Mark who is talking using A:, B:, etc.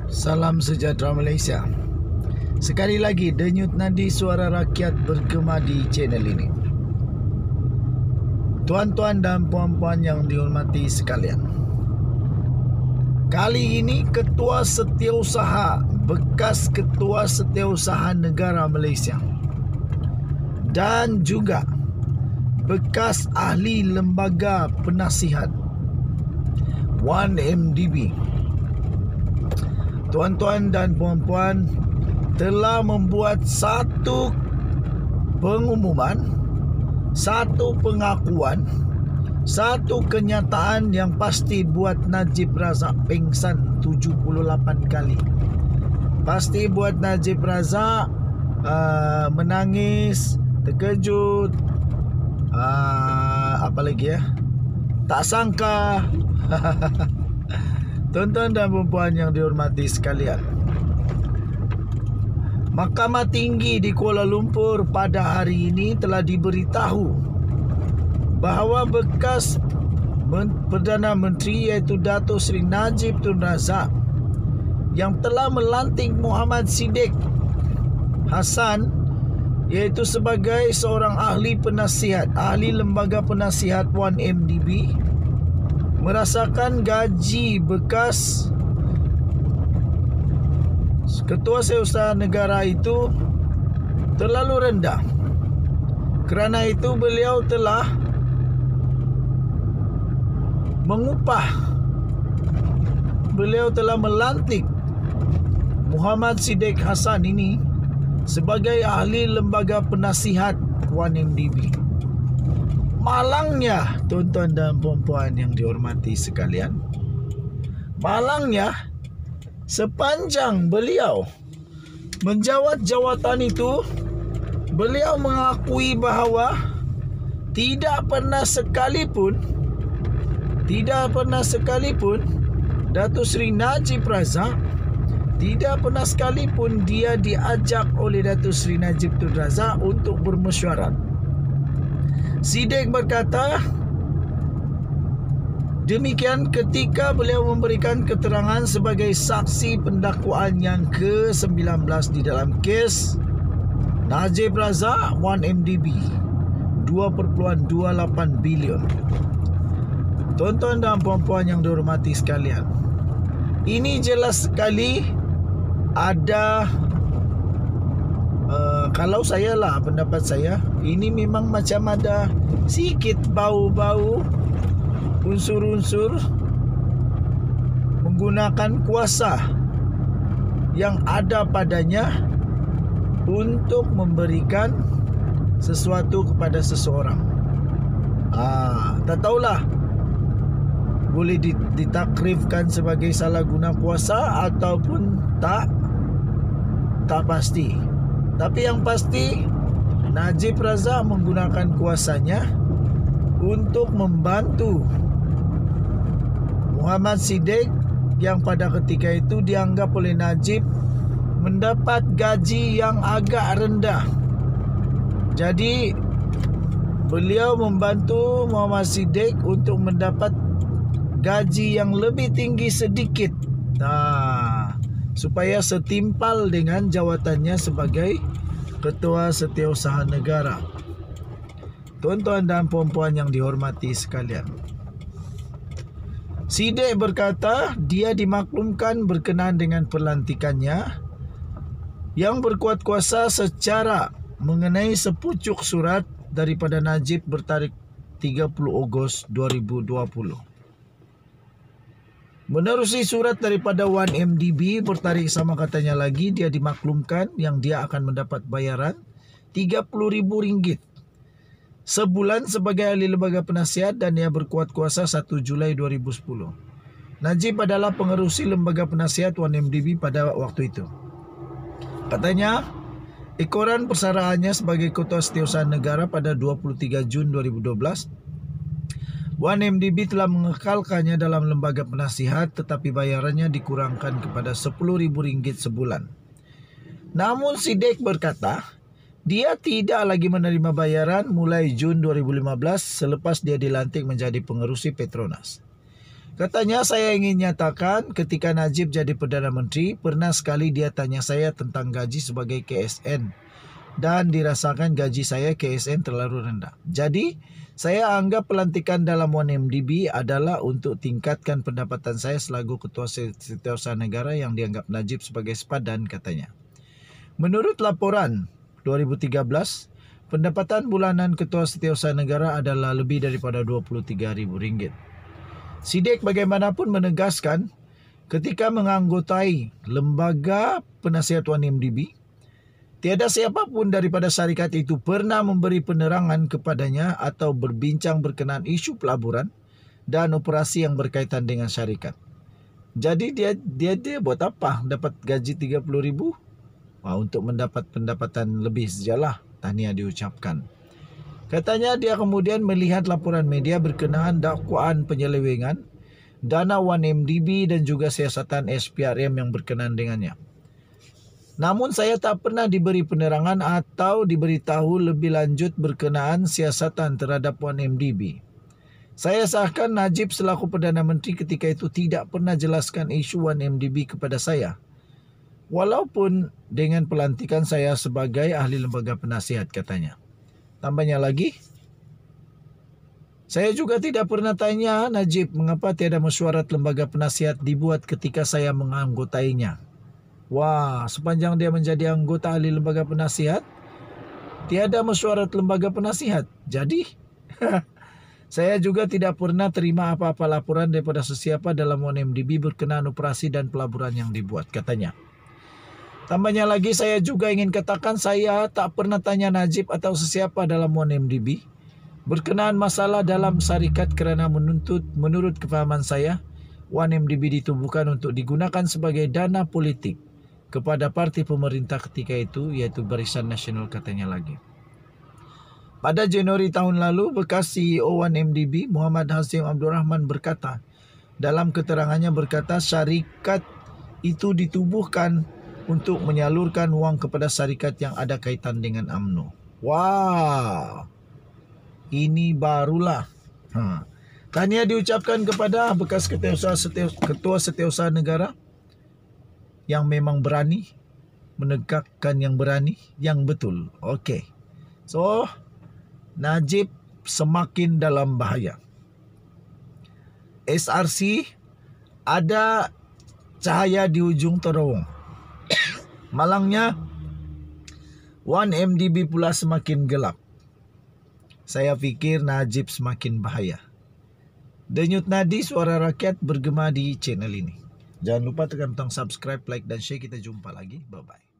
A: Salam sejahtera Malaysia. Sekali lagi denyut nadi suara rakyat bergema di channel ini. Tuan-tuan dan puan-puan yang dihormati sekalian, kali ini Ketua Setiausaha, bekas Ketua Setiausaha Negara Malaysia dan juga bekas ahli lembaga penasihat 1MDB, tuan-tuan dan puan-puan, telah membuat satu pengumuman, satu pengakuan, satu kenyataan yang pasti buat Najib Razak pingsan 78 kali. Pasti buat Najib Razak menangis, terkejut, apa lagi ya, tak sangka. Tuan-tuan dan puan-puan yang dihormati sekalian, Mahkamah Tinggi di Kuala Lumpur pada hari ini telah diberitahu bahawa bekas Perdana Menteri iaitu Datuk Seri Najib Tun Razak yang telah melantik Muhammad Siddiq Hassan iaitu sebagai seorang ahli penasihat, ahli lembaga penasihat 1MDB, merasakan gaji bekas Ketua Setiausaha Negara itu terlalu rendah. Kerana itu beliau telah melantik Muhammad Siddiq Hassan ini sebagai ahli lembaga penasihat 1MDB. Malangnya, tuan-tuan dan puan-puan yang dihormati sekalian, malangnya sepanjang beliau menjawat jawatan itu, beliau mengakui bahawa tidak pernah sekalipun Datuk Seri Najib Razak, tidak pernah sekalipun dia diajak oleh Datuk Seri Najib Tun Razak untuk bermesyuarat. Siddiq berkata demikian ketika beliau memberikan keterangan sebagai saksi pendakwaan yang ke-19 di dalam kes Najib Razak 1MDB 2.28 bilion. Tuan-tuan dan puan-puan yang dihormati sekalian, ini jelas sekali ada kalau saya lah, pendapat saya, ini memang macam ada sikit bau-bau unsur-unsur menggunakan kuasa yang ada padanya untuk memberikan sesuatu kepada seseorang. Tak tahulah, boleh ditakrifkan sebagai salah guna kuasa ataupun tak pasti. Tapi yang pasti Najib Razak menggunakan kuasanya untuk membantu Muhammad Siddiq yang pada ketika itu dianggap oleh Najib mendapat gaji yang agak rendah. Jadi beliau membantu Muhammad Siddiq untuk mendapat gaji yang lebih tinggi sedikit, supaya setimpal dengan jawatannya sebagai Ketua Setiausaha Negara. Tuan-tuan dan puan-puan yang dihormati sekalian, Siddiq berkata dia dimaklumkan berkenaan dengan pelantikannya yang berkuat kuasa secara mengenai sepucuk surat daripada Najib bertarikh 30 Ogos 2020. Menerusi surat daripada 1MDB bertarikh sama katanya lagi, dia dimaklumkan yang dia akan mendapat bayaran RM30,000 sebulan sebagai ahli lembaga penasihat dan dia berkuat kuasa 1 Julai 2010. Najib adalah pengerusi lembaga penasihat 1MDB pada waktu itu. Katanya, ekoran persaraannya sebagai Ketua Setiausaha Negara pada 23 Jun 2012, 1MDB telah mengekalkannya dalam lembaga penasihat tetapi bayarannya dikurangkan kepada RM10,000 sebulan. Namun Siddiq berkata dia tidak lagi menerima bayaran mulai Jun 2015 selepas dia dilantik menjadi pengerusi Petronas. Katanya, saya ingin nyatakan ketika Najib jadi Perdana Menteri, pernah sekali dia tanya saya tentang gaji sebagai KSN. Dan dirasakan gaji saya KSN terlalu rendah. Jadi, saya anggap pelantikan dalam 1MDB adalah untuk tingkatkan pendapatan saya selaku Ketua Setiausaha Negara yang dianggap Najib sebagai sepadan, katanya. Menurut laporan 2013, pendapatan bulanan Ketua Setiausaha Negara adalah lebih daripada RM23,000. Sidek bagaimanapun menegaskan ketika menganggotai lembaga penasihat 1MDB, tiada siapapun daripada syarikat itu pernah memberi penerangan kepadanya atau berbincang berkenaan isu pelaburan dan operasi yang berkaitan dengan syarikat. Jadi dia buat apa dapat gaji 30,000? Untuk mendapat pendapatan lebih sajalah, tahniah diucapkan. Katanya dia kemudian melihat laporan media berkenaan dakwaan penyelewengan dana 1MDB dan juga siasatan SPRM yang berkenaan dengannya. Namun saya tak pernah diberi penerangan atau diberitahu lebih lanjut berkenaan siasatan terhadap 1MDB. Saya sahkan Najib selaku Perdana Menteri ketika itu tidak pernah jelaskan isu 1MDB kepada saya. Walaupun dengan pelantikan saya sebagai ahli lembaga penasihat, katanya. Tambahnya lagi, saya juga tidak pernah tanya Najib mengapa tiada mesyuarat lembaga penasihat dibuat ketika saya menganggotainya. Wah, sepanjang dia menjadi anggota ahli lembaga penasihat, tiada mesyuarat lembaga penasihat. Jadi, saya juga tidak pernah terima apa-apa laporan daripada sesiapa dalam 1MDB berkenaan operasi dan pelaburan yang dibuat, katanya. Tambahnya lagi, saya juga ingin katakan saya tak pernah tanya Najib atau sesiapa dalam 1MDB berkenaan masalah dalam syarikat kerana menurut kefahaman saya, 1MDB ditubuhkan untuk digunakan sebagai dana politik kepada parti pemerintah ketika itu, iaitu Barisan Nasional, katanya lagi. Pada Januari tahun lalu, bekas CEO 1MDB Muhammad Hashim Abdul Rahman berkata, dalam keterangannya berkata syarikat itu ditubuhkan untuk menyalurkan wang kepada syarikat yang ada kaitan dengan UMNO. Wah, ini barulah. Tahniah diucapkan kepada bekas Ketua Setiausaha Negara yang memang berani menegakkan yang berani, yang betul. Okey. So, Najib semakin dalam bahaya. SRC ada cahaya di ujung terowong. Malangnya 1MDB pula semakin gelap. Saya fikir Najib semakin bahaya. Denyut nadi suara rakyat bergema di channel ini. Jangan lupa tekan butang subscribe, like dan share. Kita jumpa lagi. Bye-bye.